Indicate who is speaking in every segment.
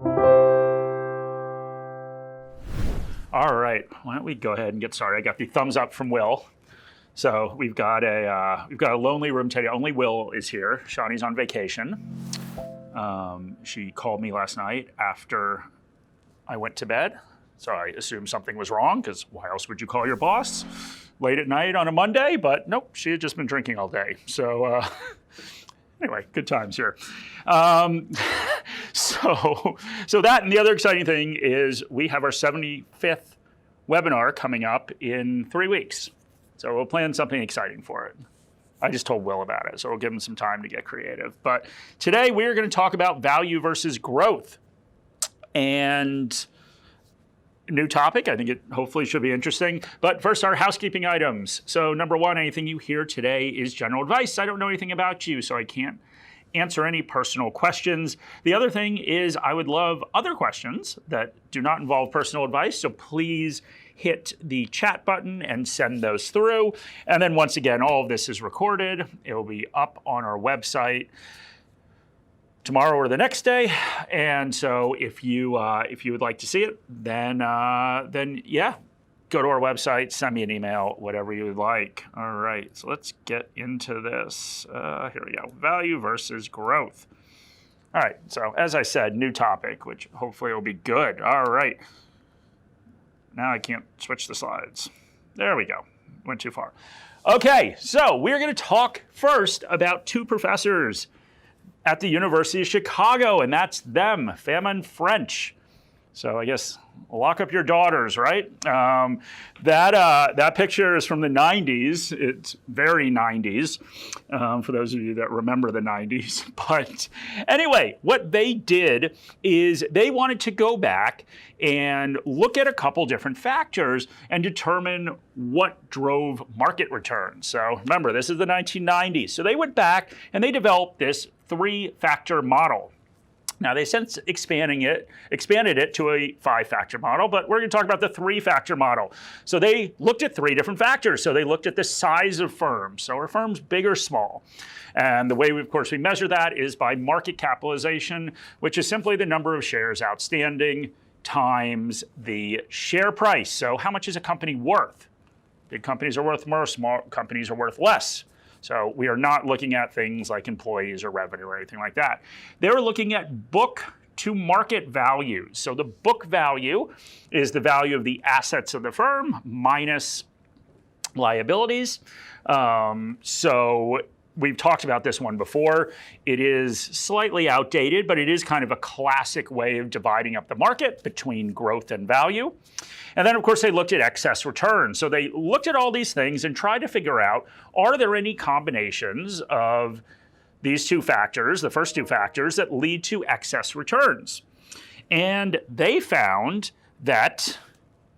Speaker 1: All right, why don't we go ahead and get started? I got the thumbs up from Will. So we've got a lonely room today. Only Will is here. Shawnee's on vacation. She called me last night after I went to bed. So I assumed something was wrong, because why else would you call your boss late at night on a Monday? But nope, she had just been drinking all day. So anyway, good times here. So that, and the other exciting thing is we have our 75th webinar coming up in 3 weeks. So we'll plan something exciting for it. I just told Will about it, so we'll give him some time to get creative. But today we're going to talk about value versus growth. And new topic, I think it hopefully should be interesting. But first, our housekeeping items. So number one, anything you hear today is general advice. I don't know anything about you, so I can't answer any personal questions. The other thing is I would love other questions that do not involve personal advice, so please hit the chat button and send those through. And then once again, all of this is recorded. It will be up on our website tomorrow or the next day. And so if you would like to see it, then yeah, go to our website, send me an email, whatever you would like. All right, so let's get into this. Here we go, value versus growth. All right, so as I said, new topic, which hopefully will be good. All right, now I can't switch the slides. There we go, went too far. Okay, so we're gonna talk first about two professors at the University of Chicago, and that's them, Fama and French. So I guess lock up your daughters, right? That picture is from the 90s. It's very 90s, for those of you that remember the 90s. But anyway, what they did is they wanted to go back and look at a couple different factors and determine what drove market returns. So remember, this is the 1990s. So they went back and they developed this 3-factor model. Now, they since expanded it to a 5-factor model, but we're going to talk about the 3-factor model. So they looked at 3 different factors. So they looked at the size of firms. So are firms big or small? And the way, of course, we measure that is by market capitalization, which is simply the number of shares outstanding times the share price. So how much is a company worth? Big companies are worth more, small companies are worth less. So we are not looking at things like employees or revenue or anything like that. They're looking at book to market values. So the book value is the value of the assets of the firm minus liabilities. So we've talked about this one before. It is slightly outdated, but it is kind of a classic way of dividing up the market between growth and value. And then, of course, they looked at excess return. So they looked at all these things and tried to figure out, are there any combinations of these 2 factors, the first 2 factors, that lead to excess returns? And they found that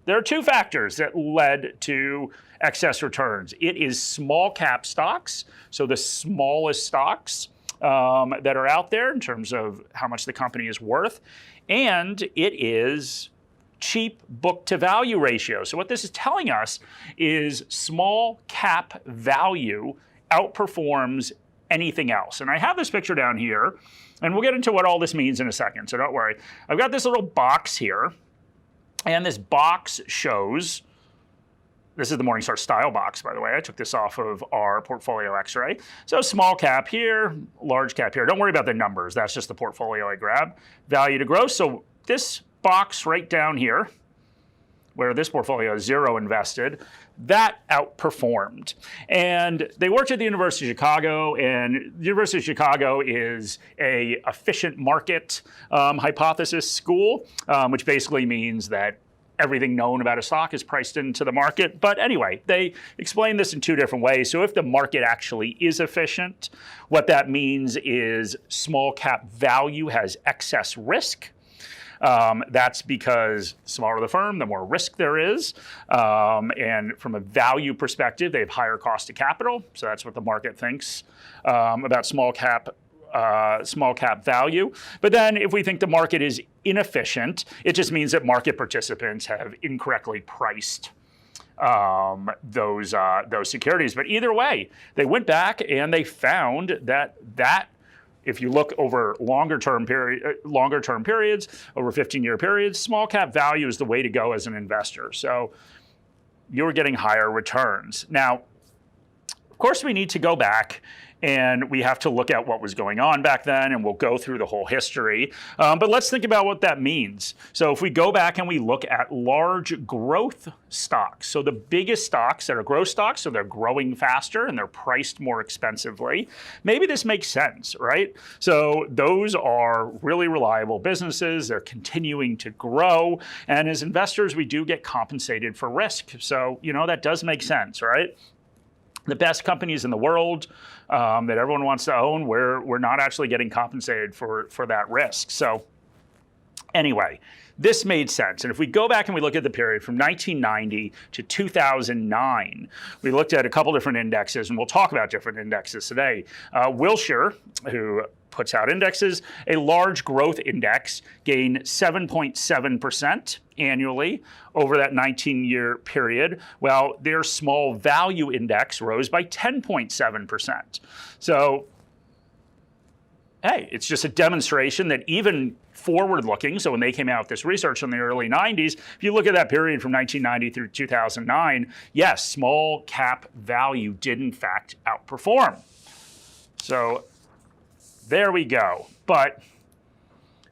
Speaker 1: there are 2 factors that led to excess returns. It is small cap stocks, so the smallest stocks that are out there in terms of how much the company is worth, and it is cheap book to value ratio. So what this is telling us is small cap value outperforms anything else. And I have this picture down here, and we'll get into what all this means in a second, so don't worry. I've got this little box here, and this box shows, this is the Morningstar style box, by the way. I took this off of our portfolio x-ray. So small cap here, large cap here. Don't worry about the numbers. That's just the portfolio I grabbed. Value to growth. So this box right down here, where this portfolio is 0 invested, that outperformed. And they worked at the University of Chicago, and the University of Chicago is a efficient market hypothesis school, which basically means that everything known about a stock is priced into the market. But anyway, they explain this in 2 different ways. So if the market actually is efficient, what that means is small cap value has excess risk. That's because the smaller the firm, the more risk there is. And from a value perspective, they have higher cost of capital. So that's what the market thinks about small cap value. But then if we think the market is inefficient, it just means that market participants have incorrectly priced those securities. But either way, they went back and they found that if you look over longer term periods, over 15-year periods, small cap value is the way to go as an investor. So you're getting higher returns. Now, of course, we need to go back and we have to look at what was going on back then, and we'll go through the whole history. But let's think about what that means. So if we go back and we look at large growth stocks, so the biggest stocks that are growth stocks, so they're growing faster and they're priced more expensively, maybe this makes sense, right? So those are really reliable businesses. They're continuing to grow. And as investors, we do get compensated for risk. So, that does make sense, right? The best companies in the world that everyone wants to own, we're not actually getting compensated for that risk. So anyway, this made sense. And if we go back and we look at the period from 1990 to 2009, we looked at a couple different indexes, and we'll talk about different indexes today. Wilshire, who puts out indexes, a large growth index gained 7.7% annually over that 19-year period, while their small value index rose by 10.7%. So, hey, it's just a demonstration that even forward-looking, so when they came out with this research in the early 90s, if you look at that period from 1990 through 2009, yes, small cap value did in fact outperform. So there we go. But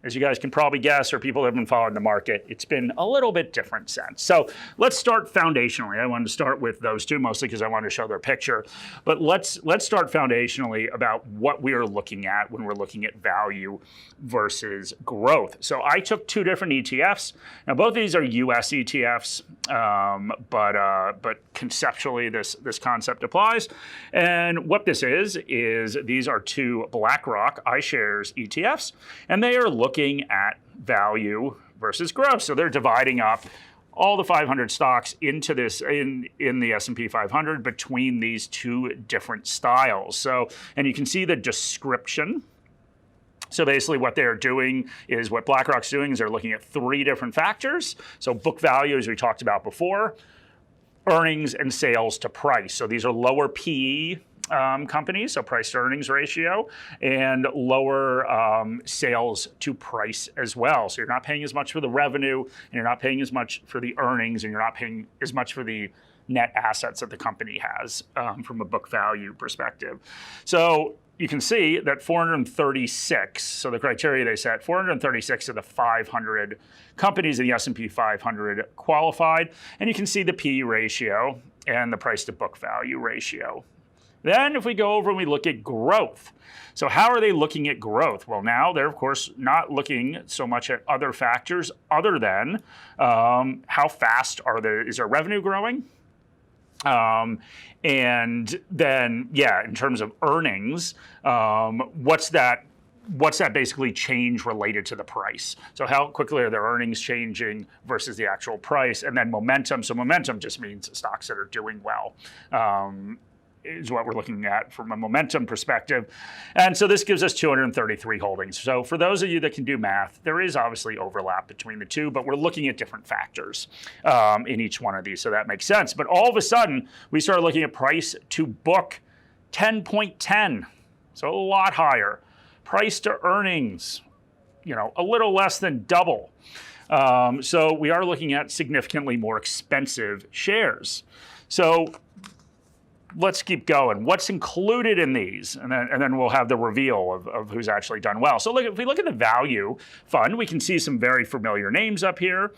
Speaker 1: as you guys can probably guess, or people that have been following the market, it's been a little bit different since. So let's start foundationally. I wanted to start with those two mostly because I wanted to show their picture. But let's start foundationally about what we are looking at when we're looking at value versus growth. So I took two different ETFs. Now both of these are US ETFs, but conceptually this concept applies. And what this is these are two BlackRock iShares ETFs, and they are looking at value versus growth. So they're dividing up all the 500 stocks into this in the S&P 500 between these two different styles. So, and you can see the description. So basically what they're doing is, what BlackRock's doing is they're looking at three different factors. So book value, as we talked about before, earnings and sales to price. So these are lower PE companies, so price to earnings ratio, and lower sales to price as well. So you're not paying as much for the revenue, and you're not paying as much for the earnings, and you're not paying as much for the net assets that the company has from a book value perspective. So you can see that 436, so the criteria they set, 436 of the 500 companies in the S&P 500 qualified, and you can see the PE ratio and the price to book value ratio. Then if we go over and we look at growth. So how are they looking at growth? Well, now they're, of course, not looking so much at other factors other than how fast is their revenue growing? And then, in terms of earnings, what's that basically change related to the price? So how quickly are their earnings changing versus the actual price? And then momentum. So momentum just means stocks that are doing well. Is what we're looking at from a momentum perspective. And so this gives us 233 holdings. So for those of you that can do math, there is obviously overlap between the two, but we're looking at different factors in each one of these, so that makes sense. But all of a sudden, we started looking at price to book, 10.10, so a lot higher. Price to earnings, a little less than double. So we are looking at significantly more expensive shares. So let's keep going. What's included in these? And then we'll have the reveal of who's actually done well. So if we look at the value fund, we can see some very familiar names up here.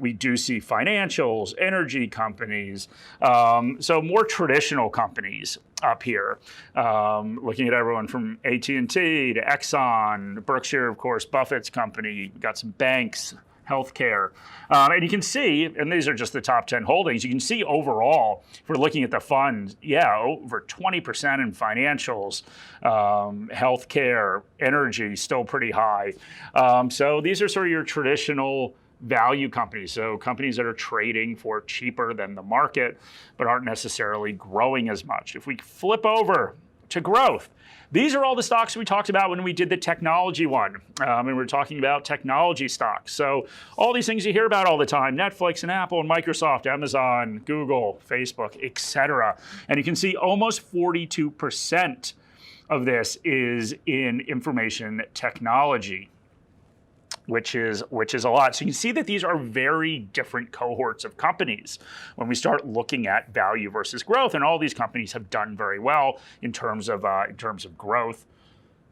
Speaker 1: We do see financials, energy companies, so more traditional companies up here. Looking at everyone from AT&T to Exxon, Berkshire, of course, Buffett's company. We've got some banks, healthcare. And you can see, and these are just the top 10 holdings, you can see overall, if we're looking at the fund, over 20% in financials, healthcare, energy, still pretty high. So these are sort of your traditional value companies, so companies that are trading for cheaper than the market, but aren't necessarily growing as much. If we flip over to growth, these are all the stocks we talked about when we did the technology one, and we were talking about technology stocks. So all these things you hear about all the time, Netflix and Apple and Microsoft, Amazon, Google, Facebook, etc. And you can see almost 42% of this is in information technology, which is a lot. So you can see that these are very different cohorts of companies when we start looking at value versus growth, and all these companies have done very well in terms of growth,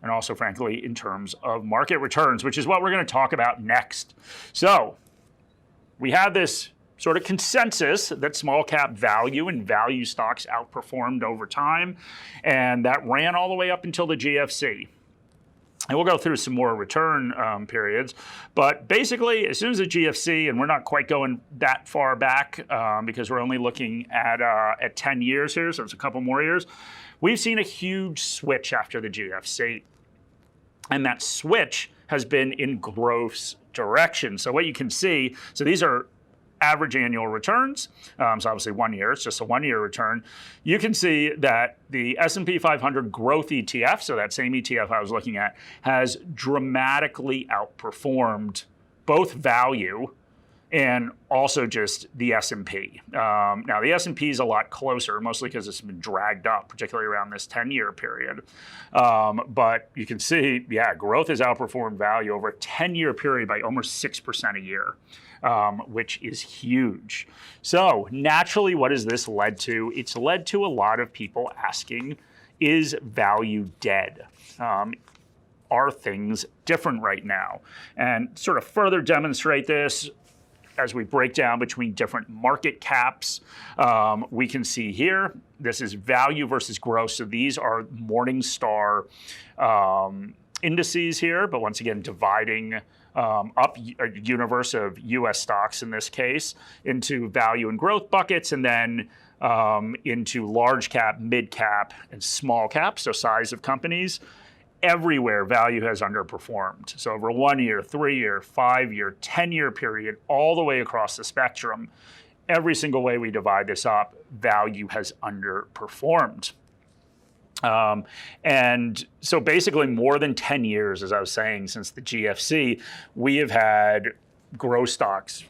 Speaker 1: and also, frankly, in terms of market returns, which is what we're going to talk about next. So we have this sort of consensus that small cap value and value stocks outperformed over time, and that ran all the way up until the GFC. And we'll go through some more return periods. But basically, as soon as the GFC, and we're not quite going that far back because we're only looking at 10 years here, so it's a couple more years, we've seen a huge switch after the GFC. And that switch has been in growth's direction. So what you can see, so these are average annual returns. So obviously 1 year, it's just a 1 year return. You can see that the S&P 500 growth ETF, so that same ETF I was looking at, has dramatically outperformed both value and also just the S&P. Now the S&P is a lot closer, mostly because it's been dragged up, particularly around this 10-year period. But you can see, yeah, growth has outperformed value over a 10-year period by almost 6% a year. Which is huge. So naturally, what has this led to? It's led to a lot of people asking, is value dead? Are things different right now? And sort of further demonstrate this, as we break down between different market caps, we can see here, this is value versus growth. So these are Morningstar indices here, but once again, dividing up a universe of US stocks in this case into value and growth buckets, and then into large cap, mid cap, and small cap, so size of companies. Everywhere value has underperformed. So over a 1 year, 3 year, 5 year, 10-year period, all the way across the spectrum, every single way we divide this up, value has underperformed. And so basically more than 10 years, as I was saying, since the GFC, we have had growth stocks,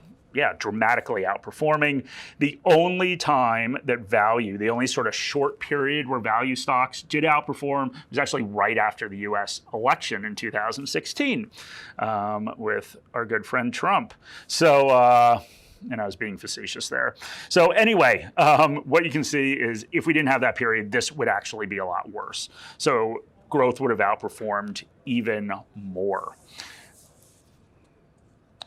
Speaker 1: dramatically outperforming. The only time that value, the only sort of short period where value stocks did outperform was actually right after the US election in 2016 with our good friend Trump. So, and I was being facetious there. So anyway, what you can see is if we didn't have that period, this would actually be a lot worse. So growth would have outperformed even more.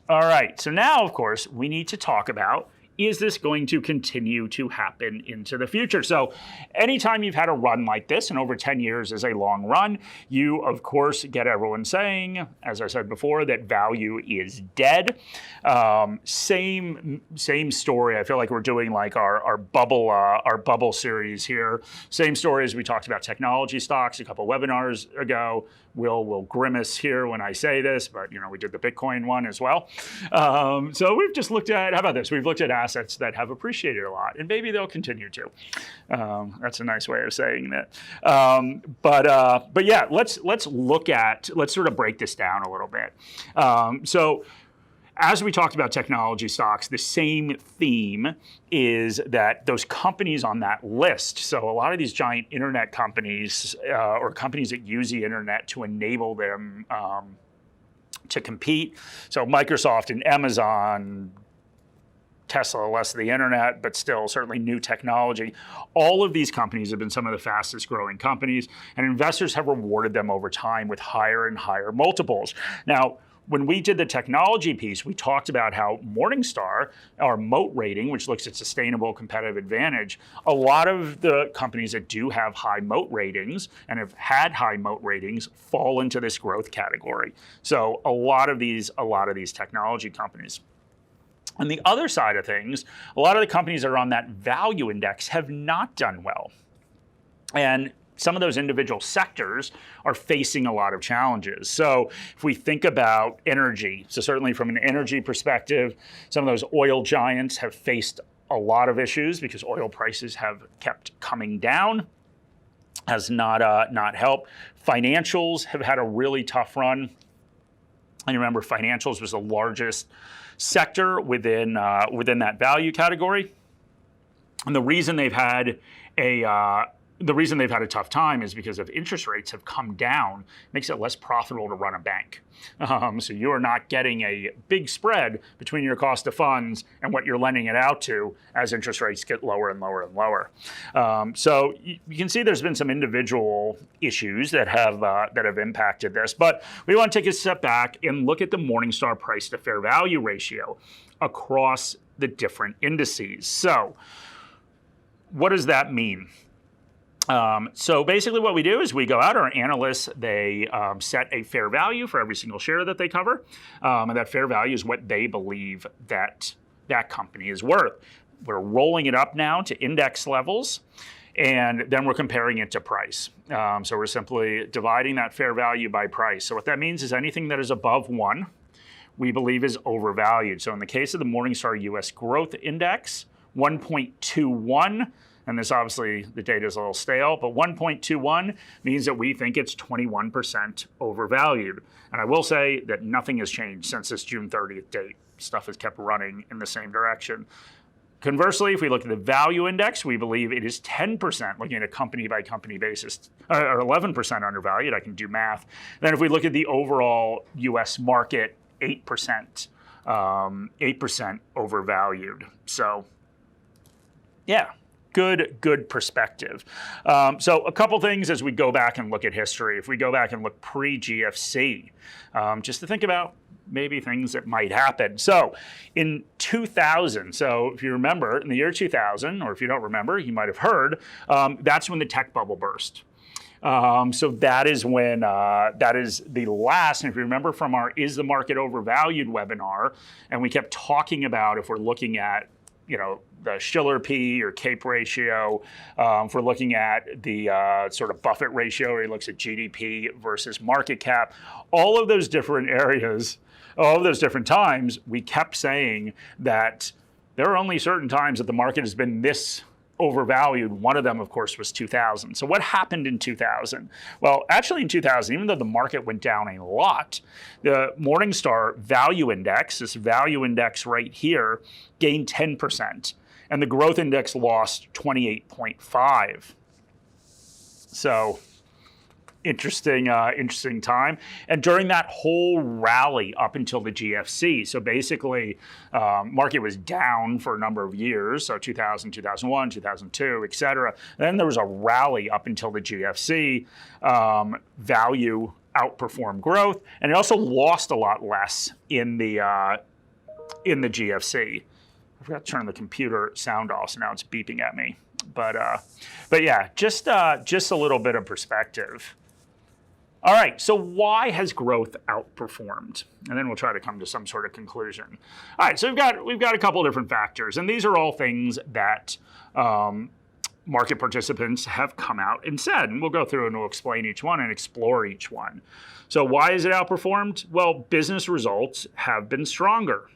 Speaker 1: All right, so now, of course, we need to talk about, is this going to continue to happen into the future? So anytime you've had a run like this, and over 10 years is a long run, you, of course, get everyone saying, as I said before, that value is dead. Same story. I feel like we're doing like our bubble series here. Same story as we talked about technology stocks a couple webinars ago. We'll grimace here when I say this, but we did the Bitcoin one as well. So we've just looked at, how about this? We've looked at assets that have appreciated a lot, and maybe they'll continue to. That's a nice way of saying that. But yeah, let's sort of break this down a little bit. So as we talked about technology stocks, the same theme is that those companies on that list, so a lot of these giant internet companies or companies that use the internet to enable them to compete, so Microsoft and Amazon, Tesla, less of the internet, but still certainly new technology. All of these companies have been some of the fastest growing companies, and investors have rewarded them over time with higher and higher multiples. Now, when we did the technology piece, we talked about how Morningstar, our moat rating, which looks at sustainable competitive advantage, a lot of the companies that do have high moat ratings and have had high moat ratings fall into this growth category. So a lot of these technology companies. On the other side of things, a lot of the companies that are on that value index have not done well. And some of those individual sectors are facing a lot of challenges. So if we think about energy, so certainly from an energy perspective, some of those oil giants have faced a lot of issues because oil prices have kept coming down, has not helped. Financials have had a really tough run. And remember, financials was the largest sector within that value category. And the reason they've had a the reason they've had a tough time is because if interest rates have come down, it makes it less profitable to run a bank. So you are not getting a big spread between your cost of funds and what you're lending it out to as interest rates get lower and lower and lower. So you can see there's been some individual issues that have impacted this, but we want to take a step back and look at the Morningstar price to fair value ratio across the different indices. So what does that mean? So basically what we do is we go out, our analysts, they set a fair value for every single share that they cover. And that fair value is what they believe that company is worth. We're rolling it up now to index levels, and then we're comparing it to price. So we're simply dividing that fair value by price. So what that means is anything that is above 1, we believe is overvalued. So in the case of the Morningstar US Growth Index, 1.21, and this obviously, the data is a little stale, but 1.21 means that we think it's 21% overvalued. And I will say that nothing has changed since this June 30th date. Stuff has kept running in the same direction. Conversely, if we look at the value index, we believe it is 10%, looking at a company by company basis, or 11% undervalued. I can do math. Then if we look at the overall US market, 8%, 8% overvalued. So, yeah. Good perspective. So a couple things as we go back and look at history. If we go back and look pre-GFC, just to think about maybe things that might happen. So in 2000, so if you remember, in the year 2000, or if you don't remember, you might have heard, that's when the tech bubble burst. So that is when, that is the last, and if you remember from our Is the Market Overvalued webinar, and we kept talking about if we're looking at the Shiller P or CAPE ratio, if we're looking at the sort of Buffett ratio, where he looks at GDP versus market cap, all of those different areas, all of those different times, we kept saying that there are only certain times that the market has been this overvalued. One of them, of course, was 2000. So what happened in 2000? Well, actually in 2000, even though the market went down a lot, the Morningstar Value Index, this value index right here, gained 10%, and the growth index lost 28.5. So interesting time. And during that whole rally up until the GFC, so basically market was down for a number of years, so 2000, 2001, 2002, et cetera. Then there was a rally up until the GFC. Value outperformed growth, and it also lost a lot less in the GFC. I forgot to turn the computer sound off, so now it's beeping at me. But yeah, just a little bit of perspective. All right, so why has growth outperformed? And then we'll try to come to some sort of conclusion. All right, so we've got a couple of different factors, and these are all things that market participants have come out and said, and we'll go through and we'll explain each one and explore each one. So why is it outperformed? Well, business results have been stronger.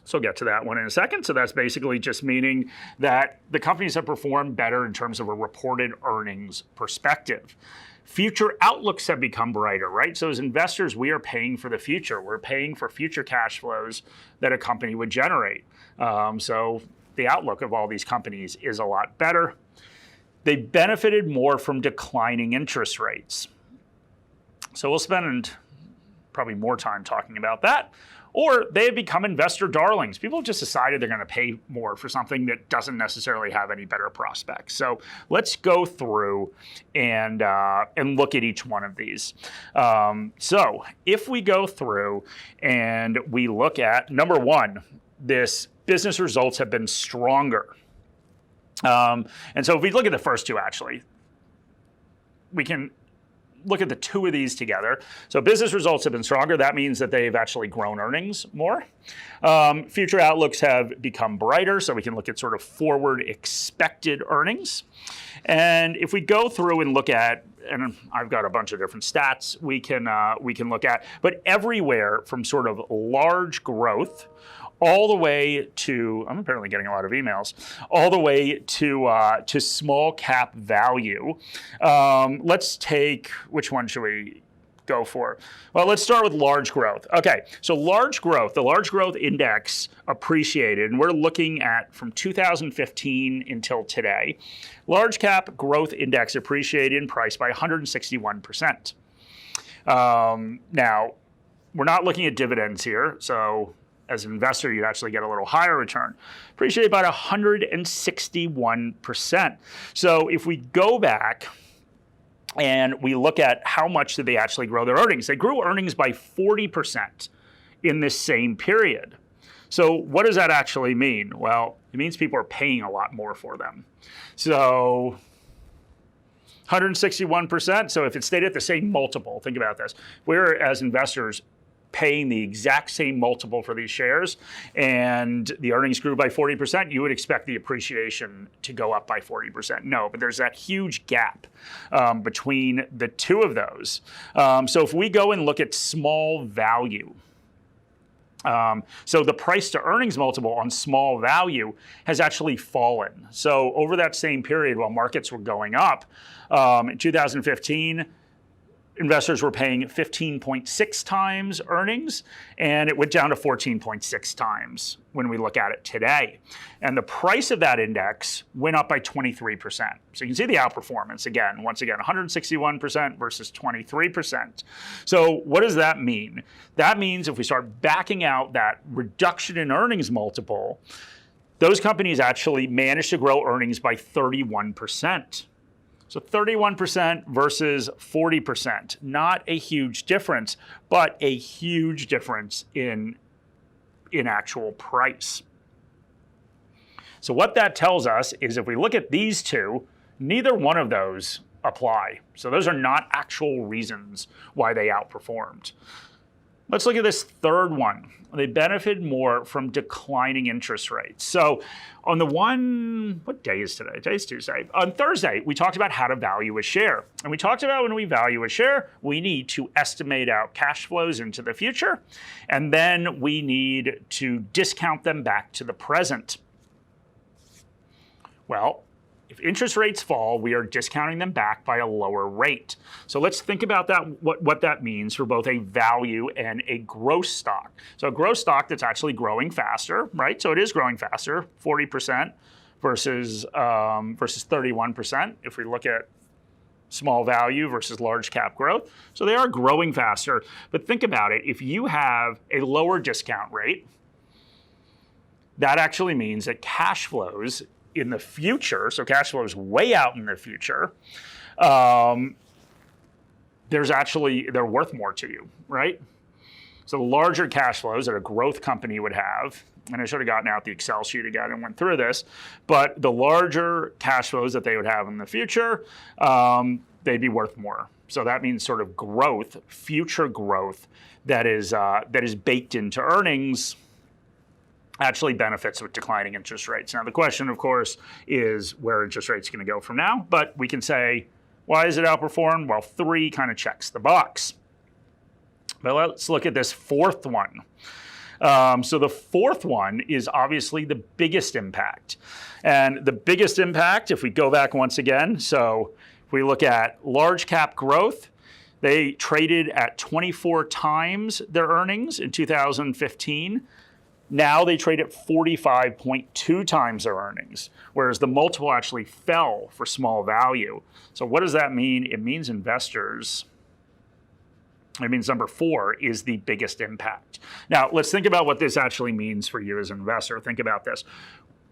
Speaker 1: So we'll get to that one in a second. So that's basically just meaning that the companies have performed better in terms of a reported earnings perspective. Future outlooks have become brighter, right? So as investors, we are paying for the future. We're paying for future cash flows that a company would generate. So the outlook of all these companies is a lot better. They benefited more from declining interest rates. So we'll spend probably more time talking about that. Or they have become investor darlings. People have just decided they're going to pay more for something that doesn't necessarily have any better prospects. So let's go through and look at each one of these. So if we go through and we look at, number one, this business results have been stronger. And so if we look at the first two, actually, we can look at the two of these together. So business results have been stronger. That means that they've actually grown earnings more. Future outlooks have become brighter. So we can look at sort of forward expected earnings. And if we go through and look at, and I've got a bunch of different stats we can look at, but everywhere from sort of large growth all the way to, I'm apparently getting a lot of emails, all the way to small cap value. Let's take, which one should we go for? Well, let's start with large growth. Okay, so large growth, the large growth index appreciated, and we're looking at from 2015 until today. Large cap growth index appreciated in price by 161%. Now, we're not looking at dividends here, so as an investor, you'd actually get a little higher return. Appreciated by 161%. So if we go back and we look at how much did they actually grow their earnings, they grew earnings by 40% in this same period. So what does that actually mean? Well, it means people are paying a lot more for them. So 161%, so if it stayed at the same multiple, think about this. We're, as investors, paying the exact same multiple for these shares, and the earnings grew by 40%, you would expect the appreciation to go up by 40%. No, but there's that huge gap between the two of those. So if we go and look at small value, so the price to earnings multiple on small value has actually fallen. So over that same period while markets were going up, in 2015, investors were paying 15.6 times earnings, and it went down to 14.6 times when we look at it today. And the price of that index went up by 23%. So you can see the outperformance again, once again, 161% versus 23%. So what does that mean? That means if we start backing out that reduction in earnings multiple, those companies actually managed to grow earnings by 31%. So 31% versus 40%, not a huge difference, but a huge difference in actual price. So what that tells us is if we look at these two, neither one of those apply. So those are not actual reasons why they outperformed. Let's look at this third one. They benefit more from declining interest rates. So on the one, what day is today? Today's Tuesday. On Thursday, we talked about how to value a share. And we talked about when we value a share, we need to estimate out cash flows into the future. And then we need to discount them back to the present. Well, if interest rates fall, we are discounting them back by a lower rate. So let's think about that, what that means for both a value and a growth stock. So a growth stock that's actually growing faster, right? So it is growing faster, 40% versus 31% if we look at small value versus large cap growth. So they are growing faster. But think about it. If you have a lower discount rate, that actually means that cash flows in the future, so cash flows way out in the future, they're worth more to you, right? So the larger cash flows that a growth company would have, and I should have gotten out the Excel sheet again and went through this, but the larger cash flows that they would have in the future, they'd be worth more. So that means sort of growth, future growth that is baked into earnings actually benefits with declining interest rates. Now, the question, of course, is where interest rates are going to go from now. But we can say, why is it outperformed? Well, 3 kind of checks the box. But let's look at this fourth one. So the fourth one is obviously the biggest impact. And the biggest impact, if we go back once again, so if we look at large cap growth, they traded at 24 times their earnings in 2015. Now they trade at 45.2 times their earnings, whereas the multiple actually fell for small value. So what does that mean? It means number 4 is the biggest impact. Now, let's think about what this actually means for you as an investor. Think about this.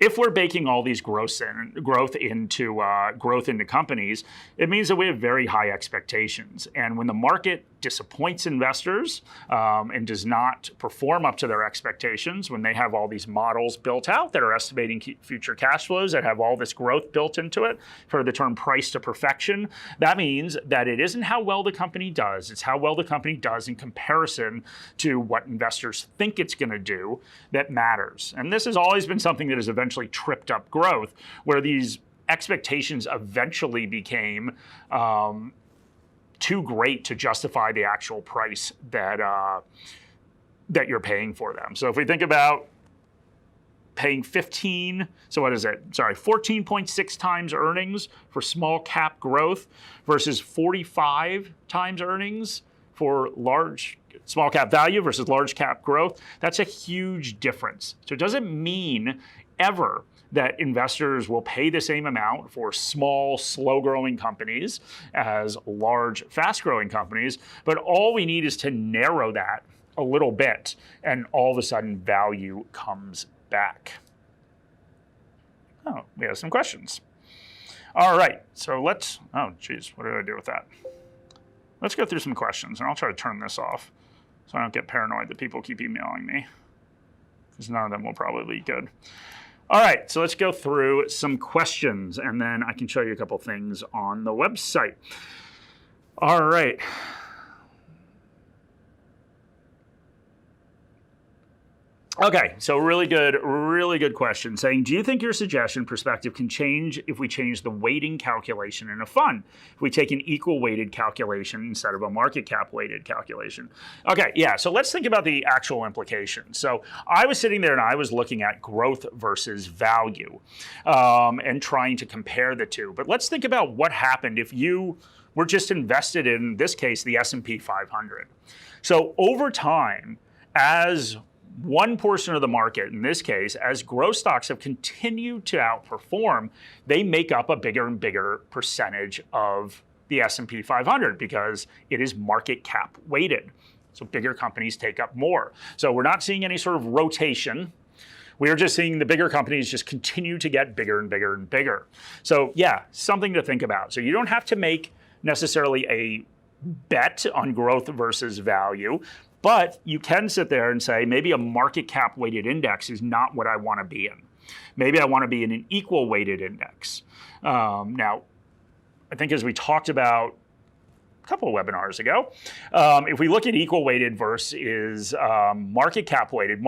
Speaker 1: If we're baking all these growth into companies, it means that we have very high expectations. And when the market disappoints investors and does not perform up to their expectations, when they have all these models built out that are estimating future cash flows that have all this growth built into it, for the term price to perfection, that means that it isn't how well the company does, it's how well the company does in comparison to what investors think it's going to do that matters. And this has always been something that has eventually tripped up growth, where these expectations eventually became too great to justify the actual price that you're paying for them. So if we think about paying 14.6 times earnings for small cap growth versus 45 times earnings for small cap value versus large cap growth, that's a huge difference. So it doesn't mean ever that investors will pay the same amount for small, slow-growing companies as large, fast-growing companies, but all we need is to narrow that a little bit, and all of a sudden value comes back. Oh, we have some questions. All right, so oh geez, what did I do with that? Let's go through some questions, and I'll try to turn this off so I don't get paranoid that people keep emailing me, because none of them will probably be good. All right, so let's go through some questions, and then I can show you a couple things on the website. All right. Okay, so really good question saying, do you think your suggestion perspective can change if we change the weighting calculation in a fund? If we take an equal weighted calculation instead of a market cap weighted calculation? Okay, yeah, so let's think about the actual implications. So I was sitting there and I was looking at growth versus value and trying to compare the two. But let's think about what happened if you were just invested in this case, the S&P 500. So over time, as one portion of the market, in this case, as growth stocks have continued to outperform, they make up a bigger and bigger percentage of the S&P 500 because it is market cap weighted. So bigger companies take up more. So we're not seeing any sort of rotation. We're just seeing the bigger companies just continue to get bigger and bigger and bigger. So yeah, something to think about. So you don't have to make necessarily a bet on growth versus value, but you can sit there and say, maybe a market cap weighted index is not what I want to be in. Maybe I want to be in an equal weighted index. Now, I think as we talked about a couple of webinars ago, if we look at equal weighted versus market cap weighted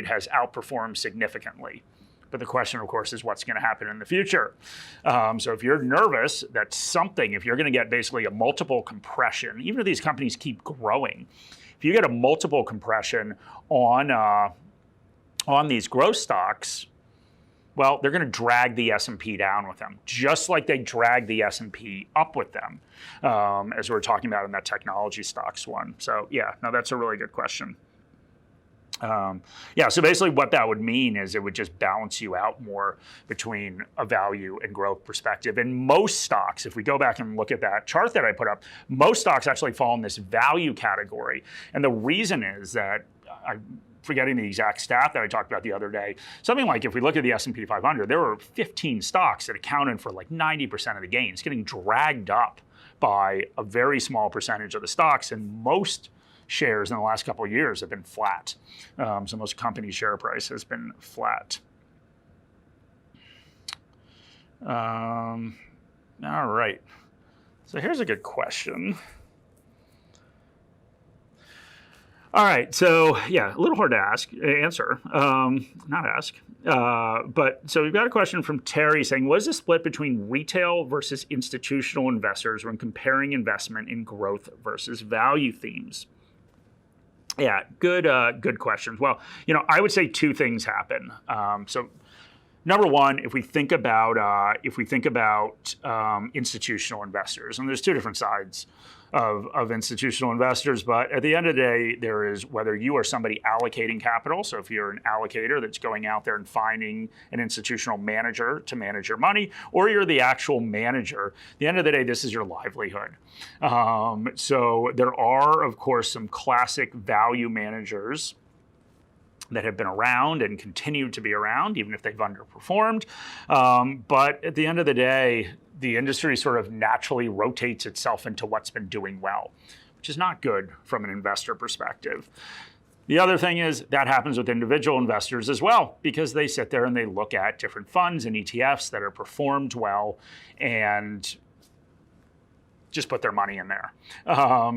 Speaker 1: has outperformed significantly. But the question, of course, is what's going to happen in the future. So if you're nervous that if you're going to get basically a multiple compression, even if these companies keep growing, if you get a multiple compression on these growth stocks, well, they're going to drag the S&P down with them, just like they drag the S&P up with them, as we were talking about in that technology stocks one. So yeah, no, that's a really good question. Yeah, so basically what that would mean is it would just balance you out more between a value and growth perspective. And most stocks, if we go back and look at that chart that I put up, most stocks actually fall in this value category. And the reason is that, I'm forgetting the exact stat that I talked about the other day, something like if we look at the S&P 500, there were 15 stocks that accounted for like 90% of the gains, getting dragged up by a very small percentage of the stocks, and most shares in the last couple of years have been flat. So most company share price has been flat. All right. So here's a good question. All right, so yeah, a little hard to answer, not ask. But so we've got a question from Terry saying, what is the split between retail versus institutional investors when comparing investment in growth versus value themes? Yeah, good questions. Well, I would say two things happen. So, number one, if we think about institutional investors, and there's two different sides of institutional investors, but at the end of the day, there is whether you are somebody allocating capital. So if you're an allocator that's going out there and finding an institutional manager to manage your money, or you're the actual manager, at the end of the day, this is your livelihood. So there are, of course, some classic value managers that have been around and continue to be around, even if they've underperformed. But at the end of the day, the industry sort of naturally rotates itself into what's been doing well, which is not good from an investor perspective. The other thing is that happens with individual investors as well, because they sit there and they look at different funds and ETFs that are performed well and just put their money in there.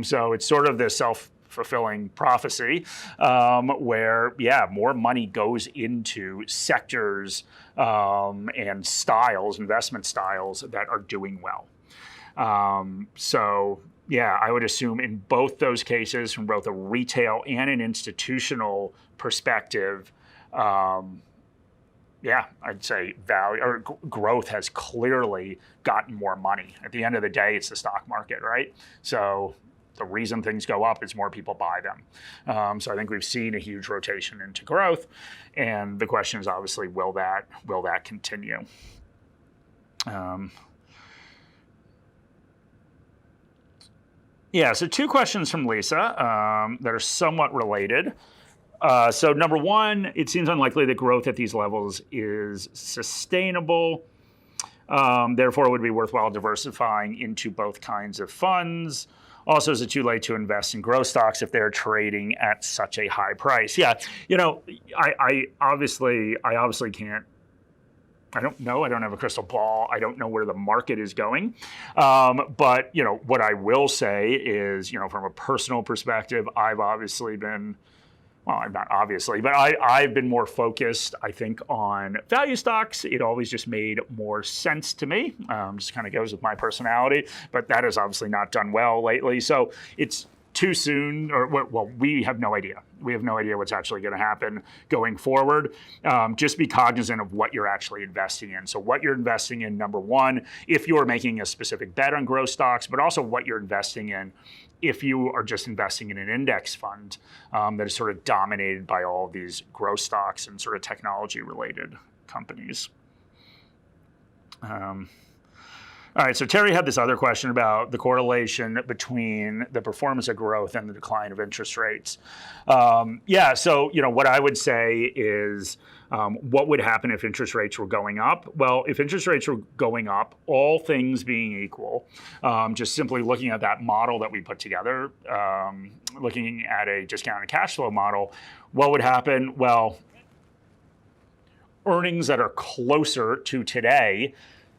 Speaker 1: So it's sort of this self-fulfilling prophecy where, yeah, more money goes into sectors and styles, investment styles that are doing well. So yeah, I would assume in both those cases, from both a retail and an institutional perspective, yeah, I'd say value or growth has clearly gotten more money. At the end of the day, it's the stock market, right? So the reason things go up is more people buy them. So I think we've seen a huge rotation into growth, and the question is obviously, will that continue? Yeah, so 2 questions from Lisa that are somewhat related. So number 1, it seems unlikely that growth at these levels is sustainable. Therefore, it would be worthwhile diversifying into both kinds of funds. Also, is it too late to invest in growth stocks if they're trading at such a high price? Yeah, I obviously can't. I don't know. I don't have a crystal ball. I don't know where the market is going. But what I will say is, from a personal perspective, I've obviously been. Well, I'm not obviously, but I've been more focused, I think, on value stocks. It always just made more sense to me. Just kind of goes with my personality, but that has obviously not done well lately. So it's too soon, or well, we have no idea. We have no idea what's actually going to happen going forward. Just be cognizant of what you're actually investing in. So what you're investing in, number 1, if you're making a specific bet on growth stocks, but also what you're investing in if you are just investing in an index fund that is sort of dominated by all of these growth stocks and sort of technology-related companies. All right, so Terry had this other question about the correlation between the performance of growth and the decline of interest rates. Yeah, so what I would say is, what would happen if interest rates were going up? Well, if interest rates were going up, all things being equal, just simply looking at that model that we put together, looking at a discounted cash flow model, what would happen? Well, earnings that are closer to today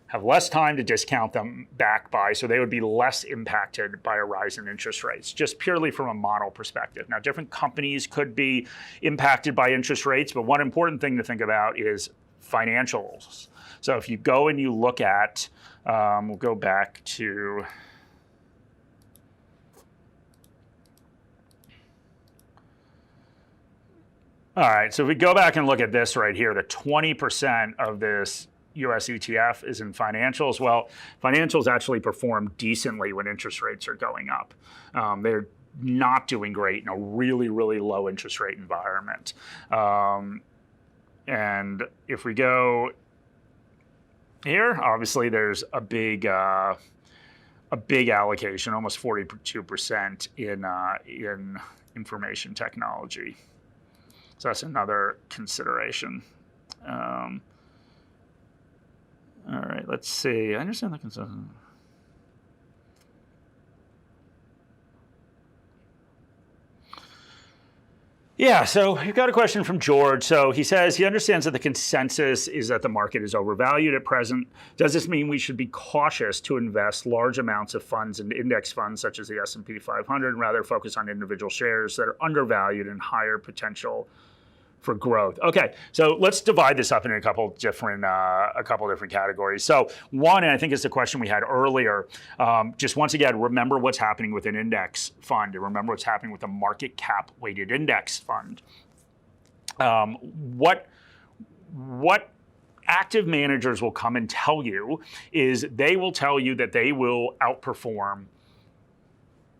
Speaker 1: have less time to discount them back by, so they would be less impacted by a rise in interest rates, just purely from a model perspective. Now, different companies could be impacted by interest rates, but one important thing to think about is financials. So if you go and you look at, we'll go back to, all right, so if we go back and look at this right here, the 20% of this US ETF is in financials. Well, financials actually perform decently when interest rates are going up. They're not doing great in a really, really low interest rate environment. And if we go here, obviously there's a big allocation, almost 42% in information technology. So that's another consideration. All right, let's see. I understand the concern. Yeah, so we've got a question from George. So he says he understands that the consensus is that the market is overvalued at present. Does this mean we should be cautious to invest large amounts of funds in index funds such as the S&P 500 and rather focus on individual shares that are undervalued and higher potential for growth? Okay, so let's divide this up into a couple different categories. So one, and I think it's the question we had earlier, just once again, remember what's happening with an index fund, and remember what's happening with a market cap weighted index fund. What active managers will come and tell you is they will tell you that they will outperform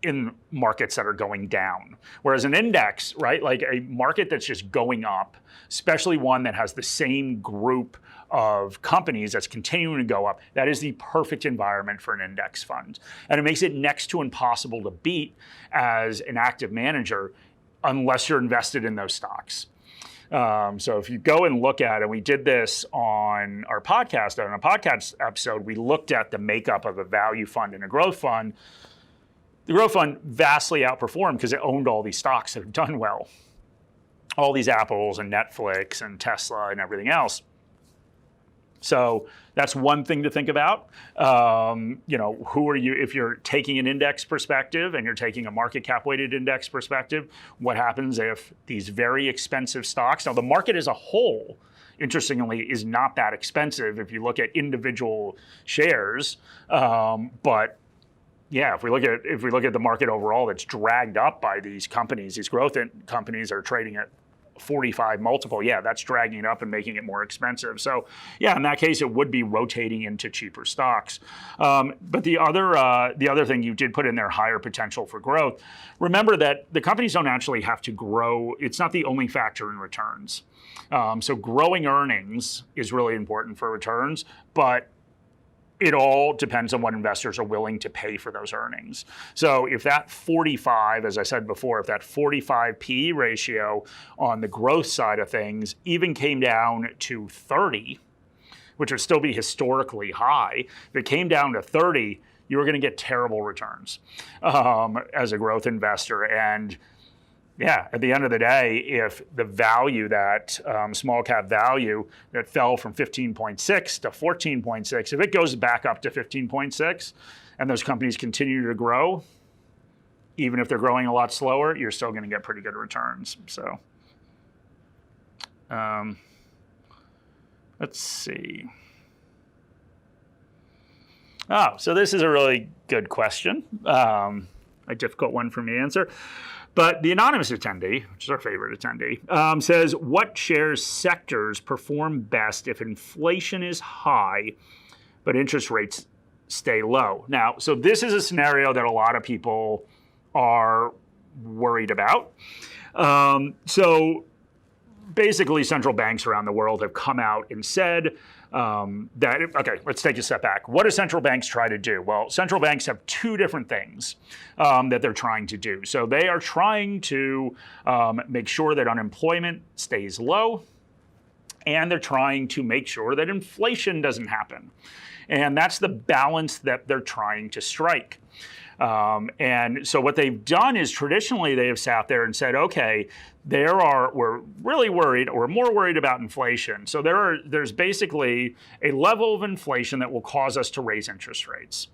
Speaker 1: in markets that are going down. Whereas an index, right, like a market that's just going up, especially one that has the same group of companies that's continuing to go up, that is the perfect environment for an index fund. And it makes it next to impossible to beat as an active manager unless you're invested in those stocks. So if you go and look at it, we did this on our podcast, on a podcast episode, we looked at the makeup of a value fund and a growth fund. The growth fund vastly outperformed because it owned all these stocks that have done well. All these Apples and Netflix and Tesla and everything else. So that's one thing to think about. Who are you, if you're taking an index perspective and you're taking a market cap weighted index perspective, what happens if these very expensive stocks, now the market as a whole, interestingly, is not that expensive if you look at individual shares, but yeah, if we look at the market overall, that's dragged up by these companies, these growth companies are trading at 45 multiple, yeah, that's dragging it up and making it more expensive. So yeah, in that case, it would be rotating into cheaper stocks. But the other thing you did put in there, higher potential for growth. Remember that the companies don't actually have to grow. It's not the only factor in returns. So growing earnings is really important for returns, but it all depends on what investors are willing to pay for those earnings. So if that 45, as I said before, if that 45 PE ratio on the growth side of things even came down to 30, which would still be historically high, if it came down to 30, you were going to get terrible returns as a growth investor. And yeah, at the end of the day, if the value, that small cap value that fell from 15.6 to 14.6, if it goes back up to 15.6 and those companies continue to grow, even if they're growing a lot slower, you're still going to get pretty good returns. So let's see. Oh, so this is a really good question, a difficult one for me to answer. But the anonymous attendee, which is our favorite attendee, says, what shares sectors perform best if inflation is high, but interest rates stay low? Now, so this is a scenario that a lot of people are worried about. So basically, central banks around the world have come out and said okay, let's take a step back. What do central banks try to do? Well, central banks have two different things that they're trying to do. So they are trying to make sure that unemployment stays low, and they're trying to make sure that inflation doesn't happen. And that's the balance that they're trying to strike. And so what they've done is traditionally they have sat there and said, okay, we're really worried, or more worried about inflation. So there's basically a level of inflation that will cause us to raise interest rates.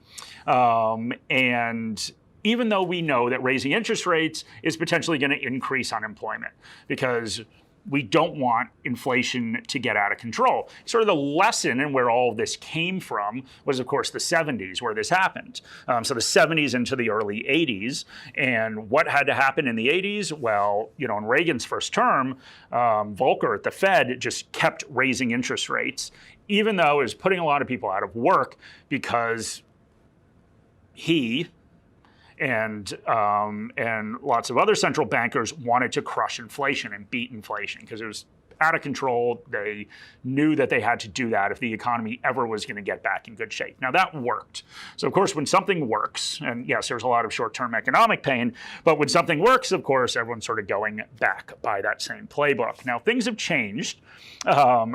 Speaker 1: And even though we know that raising interest rates is potentially going to increase unemployment, because we don't want inflation to get out of control. Sort of the lesson and where all of this came from was, of course, the 70s, where this happened. So the 70s into the early 80s. And what had to happen in the 80s? Well, in Reagan's first term, Volcker at the Fed just kept raising interest rates, even though it was putting a lot of people out of work, because he and lots of other central bankers wanted to crush inflation and beat inflation because it was out of control. They knew that they had to do that if the economy ever was going to get back in good shape. Now that worked. So of course, when something works, and yes, there's a lot of short-term economic pain, but when something works, of course, everyone's sort of going back by that same playbook. Now things have changed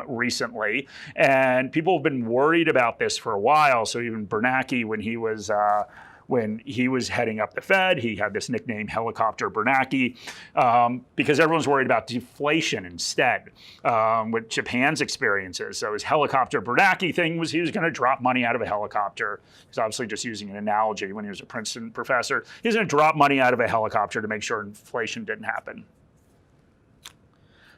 Speaker 1: recently, and people have been worried about this for a while. So even Bernanke, when he was heading up the Fed, he had this nickname, Helicopter Bernanke, because everyone's worried about deflation instead, what Japan's experience is. So his Helicopter Bernanke thing was he was going to drop money out of a helicopter. He's obviously just using an analogy when he was a Princeton professor. He was going to drop money out of a helicopter to make sure inflation didn't happen.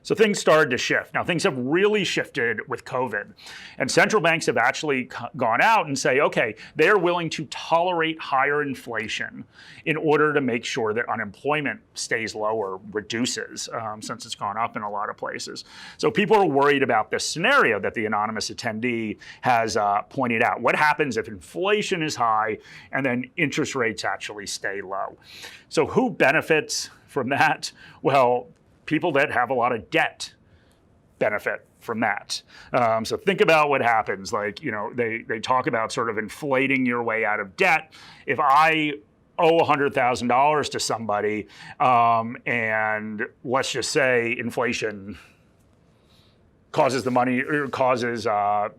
Speaker 1: So things started to shift. Now things have really shifted with COVID, and central banks have actually gone out and say, okay, they're willing to tolerate higher inflation in order to make sure that unemployment stays low or reduces, since it's gone up in a lot of places. So people are worried about this scenario that the anonymous attendee has pointed out. What happens if inflation is high and then interest rates actually stay low? So who benefits from that? Well, people that have a lot of debt benefit from that. So think about what happens. They talk about sort of inflating your way out of debt. If I owe $100,000 to somebody, and let's just say inflation causes the money, or causes, well,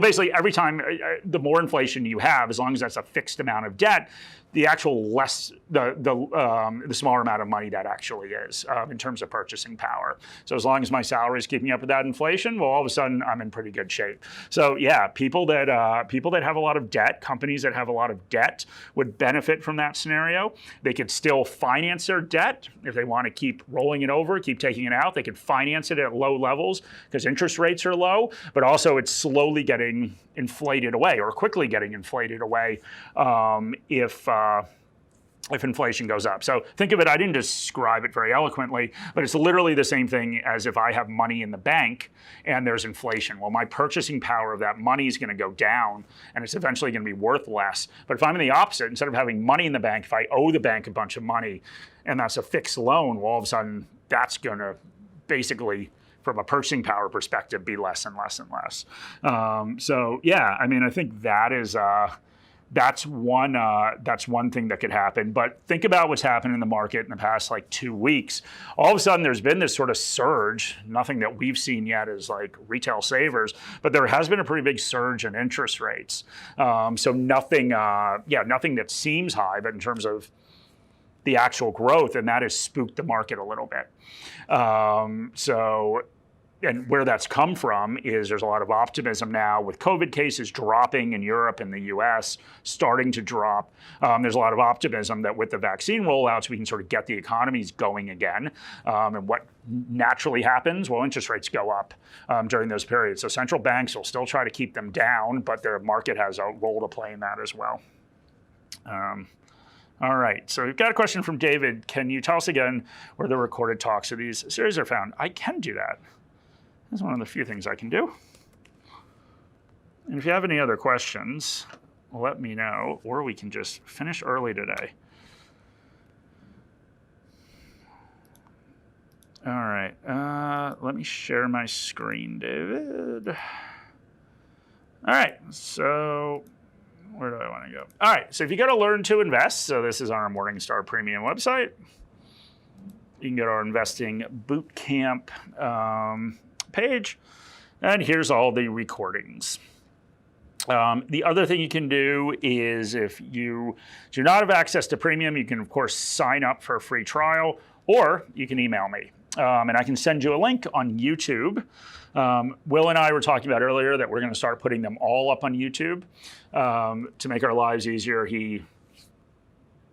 Speaker 1: basically every time, the more inflation you have, as long as that's a fixed amount of debt, the actual less, the smaller amount of money that actually is in terms of purchasing power. So as long as my salary is keeping up with that inflation, well, all of a sudden I'm in pretty good shape. So yeah, people that have a lot of debt, companies that have a lot of debt would benefit from that scenario. They could still finance their debt if they want to keep rolling it over, keep taking it out. They could finance it at low levels because interest rates are low, but also it's slowly getting inflated away, or quickly getting inflated away if inflation goes up. So think of it, I didn't describe it very eloquently, but it's literally the same thing as if I have money in the bank and there's inflation. Well, my purchasing power of that money is going to go down and it's eventually going to be worth less. But if I'm in the opposite, instead of having money in the bank, if I owe the bank a bunch of money and that's a fixed loan, well, all of a sudden that's going to basically, from a purchasing power perspective, be less and less and less. So yeah, I mean, I think that is, that's one thing that could happen. But think about what's happened in the market in the past like 2 weeks. All of a sudden, there's been this sort of surge. Nothing that we've seen yet is like retail savers, but there has been a pretty big surge in interest rates. So nothing that seems high, but in terms of the actual growth, and that has spooked the market a little bit. And where that's come from is there's a lot of optimism now with COVID cases dropping in Europe and the US, starting to drop. There's a lot of optimism that with the vaccine rollouts, we can sort of get the economies going again. And what naturally happens? Well, interest rates go up during those periods. So central banks will still try to keep them down, but their market has a role to play in that as well. All right, so we've got a question from David. Can you tell us again where the recorded talks of these series are found? I can do that. That's one of the few things I can do. And if you have any other questions, let me know, or we can just finish early today. All right, let me share my screen, David. All right, so where do I want to go? All right, so if you go to Learn to Invest, so this is on our Morningstar Premium website. You can go to our Investing Bootcamp page, and here's all the recordings. The other thing you can do is if you do not have access to Premium, you can, of course, sign up for a free trial, or you can email me. And I can send you a link on YouTube. Will and I were talking about earlier that we're going to start putting them all up on YouTube to make our lives easier. He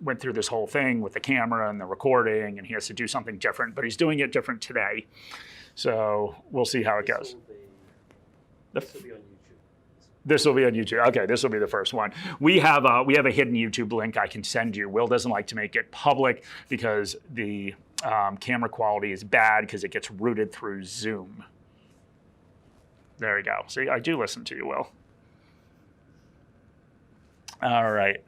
Speaker 1: went through this whole thing with the camera and the recording, and he has to do something different, but he's doing it different today. So we'll see how it goes.
Speaker 2: This will be on YouTube.
Speaker 1: This will be on YouTube. Okay, this will be the first one. We have a hidden YouTube link I can send you. Will doesn't like to make it public because the camera quality is bad because it gets routed through Zoom. There we go. See, I do listen to you, Will. All right.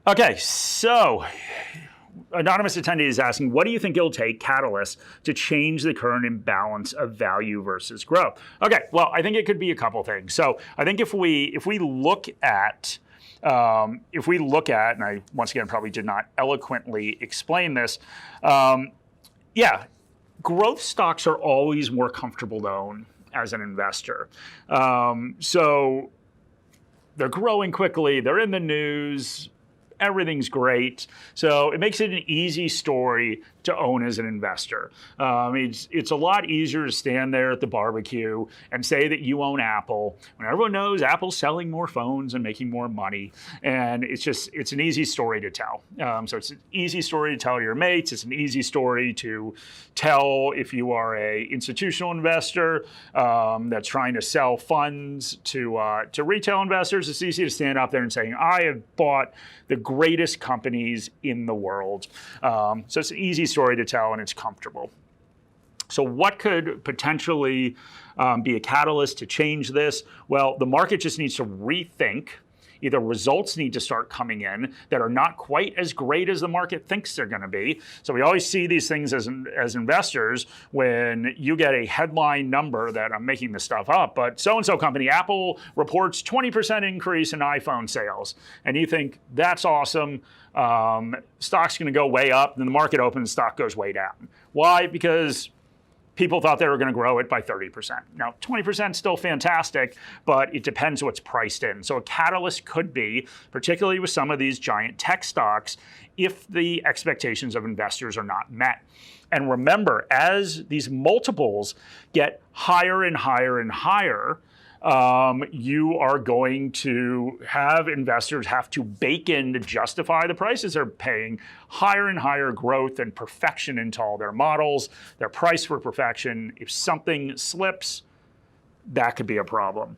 Speaker 1: Okay, so anonymous attendee is asking, what do you think it'll take, catalysts, to change the current imbalance of value versus growth? Okay, well, I think it could be a couple things. So I think if we look at, and I once again probably did not eloquently explain this, yeah, growth stocks are always more comfortable to own as an investor. So they're growing quickly, they're in the news, everything's great. So it makes it an easy story to own as an investor. It's a lot easier to stand there at the barbecue and say that you own Apple when everyone knows Apple's selling more phones and making more money. And it's an easy story to tell. So it's an easy story to tell your mates. It's an easy story to tell if you are a institutional investor that's trying to sell funds to retail investors. It's easy to stand up there and say, I have bought the greatest companies in the world. So it's an easy story to tell, and it's comfortable. So what could potentially be a catalyst to change this? Well, the market just needs to rethink. Either results need to start coming in that are not quite as great as the market thinks they're going to be. So we always see these things as investors when you get a headline number that, I'm making this stuff up, but so-and-so company, Apple, reports 20% increase in iPhone sales. And you think, that's awesome. Stock's going to go way up. Then the market opens, stock goes way down. Why? Because people thought they were going to grow it by 30%. Now, 20% is still fantastic, but it depends what's priced in. So a catalyst could be, particularly with some of these giant tech stocks, if the expectations of investors are not met. And remember, as these multiples get higher and higher and higher, you are going to have investors have to bake in to justify the prices they're paying higher and higher growth and perfection into all their models. They're priced for perfection. If something slips, that could be a problem.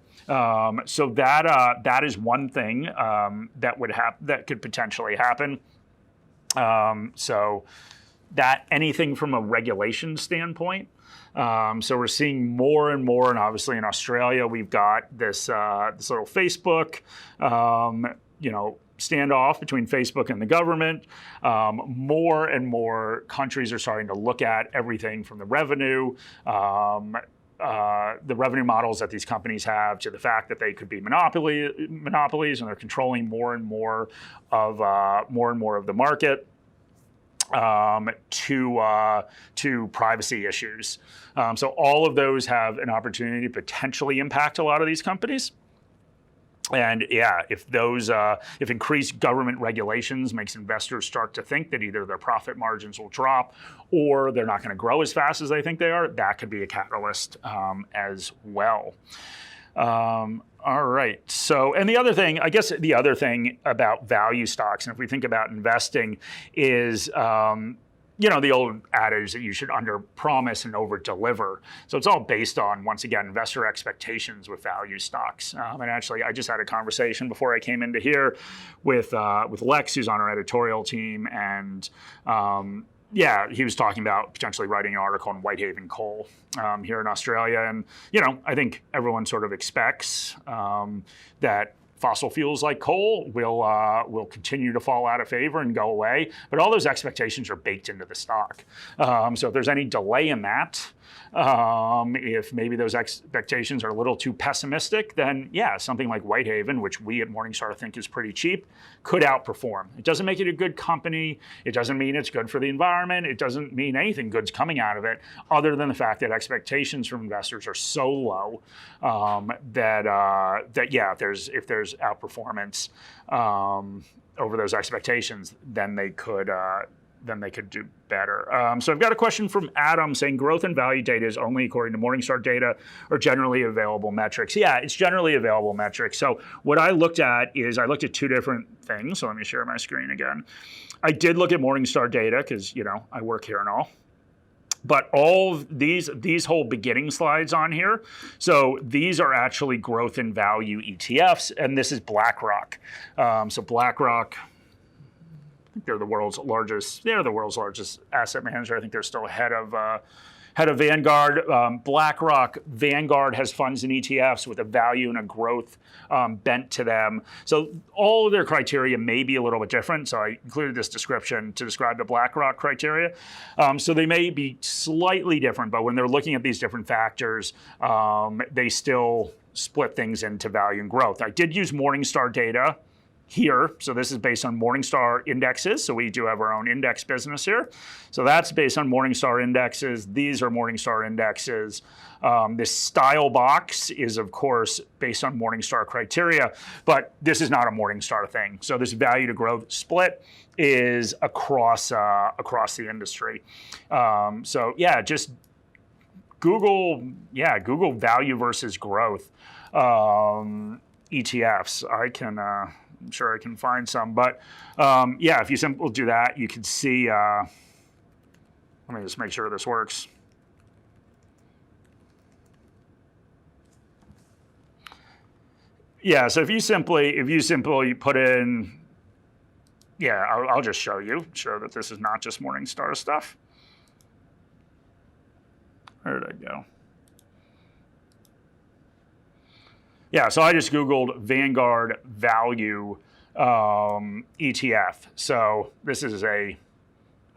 Speaker 1: So that is one thing that could potentially happen. So that anything from a regulation standpoint. So we're seeing more and more, and obviously in Australia we've got this little Facebook, standoff between Facebook and the government. More and more countries are starting to look at everything from the revenue models that these companies have to the fact that they could be monopolies and they're controlling more and more of the market. To privacy issues. So all of those have an opportunity to potentially impact a lot of these companies. And yeah, if increased government regulations makes investors start to think that either their profit margins will drop or they're not going to grow as fast as they think they are, that could be a catalyst as well. All right. So, and the other thing about value stocks, and if we think about investing, is the old adage that you should under-promise and over-deliver. So it's all based on, once again, investor expectations with value stocks. And actually, I just had a conversation before I came into here with Lex, who's on our editorial team, and he was talking about potentially writing an article on Whitehaven coal here in Australia. And, I think everyone sort of expects that fossil fuels like coal will continue to fall out of favor and go away. But all those expectations are baked into the stock. So if there's any delay in that, if maybe those expectations are a little too pessimistic, then something like Whitehaven, which we at Morningstar think is pretty cheap, could outperform. It doesn't make it a good company. It doesn't mean it's good for the environment. It doesn't mean anything good's coming out of it, other than the fact that expectations from investors are so low that if there's outperformance over those expectations, then they could do better. So I've got a question from Adam saying growth and value data is only according to Morningstar data or generally available metrics. Yeah, it's generally available metrics. So what I looked at two different things. So let me share my screen again. I did look at Morningstar data because, I work here and all. But all of these whole beginning slides on here, so these are actually growth and value ETFs, and this is BlackRock. So BlackRock, I think they're the world's largest asset manager. I think they're still ahead of Vanguard. BlackRock, Vanguard has funds and ETFs with a value and a growth bent to them. So all of their criteria may be a little bit different. So I included this description to describe the BlackRock criteria. So they may be slightly different, but when they're looking at these different factors, they still split things into value and growth. I did use Morningstar data here. So this is based on Morningstar indexes. So we do have our own index business here. So that's based on Morningstar indexes. These are Morningstar indexes. This style box is, of course, based on Morningstar criteria, but this is not a Morningstar thing. So this value to growth split is across the industry. Just Google value versus growth ETFs. I'm sure I can find some, but if you simply do that, you can see, let me just make sure this works. Yeah, so if you simply put in, I'll just show that this is not just Morningstar stuff. Where did I go? Yeah, so I just Googled Vanguard Value ETF. So this is a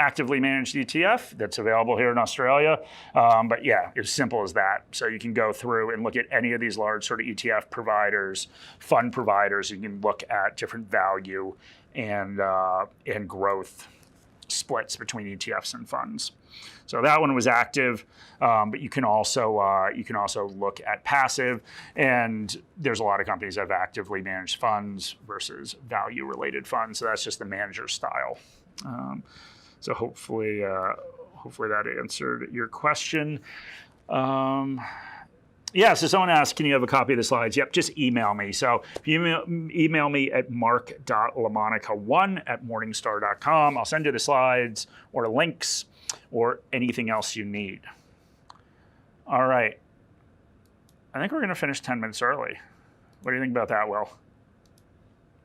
Speaker 1: actively managed ETF that's available here in Australia. But it's simple as that. So you can go through and look at any of these large sort of ETF providers, fund providers. You can look at different value and growth splits between ETFs and funds. So that one was active, but you can also look at passive, and there's a lot of companies that have actively managed funds versus value-related funds. So that's just the manager style. So hopefully that answered your question. So someone asked, can you have a copy of the slides? Yep, just email me. So if you email me at mark.lamonica1@morningstar.com, I'll send you the slides or links or anything else you need. All right. I think we're going to finish 10 minutes early. What do you think about that, Will?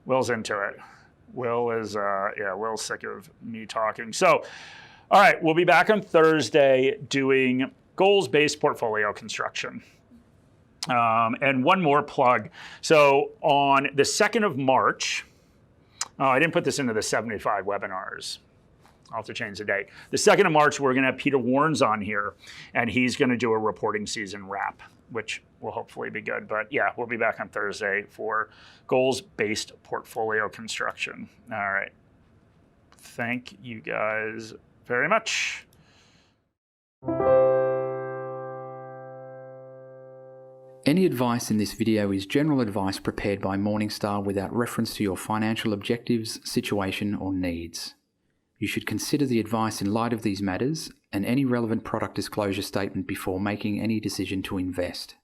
Speaker 1: Will's into it. Will is, Will's sick of me talking. So, all right, we'll be back on Thursday doing goals-based portfolio construction. And one more plug. So on the 2nd of March, I didn't put this into the 75 webinars. I'll have to change the date. The 2nd of March, we're going to have Peter Warnes on here, and he's going to do a reporting season wrap, which will hopefully be good. But yeah, we'll be back on Thursday for goals-based portfolio construction. All right. Thank you guys very much.
Speaker 3: Any advice in this video is general advice prepared by Morningstar without reference to your financial objectives, situation, or needs. You should consider the advice in light of these matters and any relevant product disclosure statement before making any decision to invest.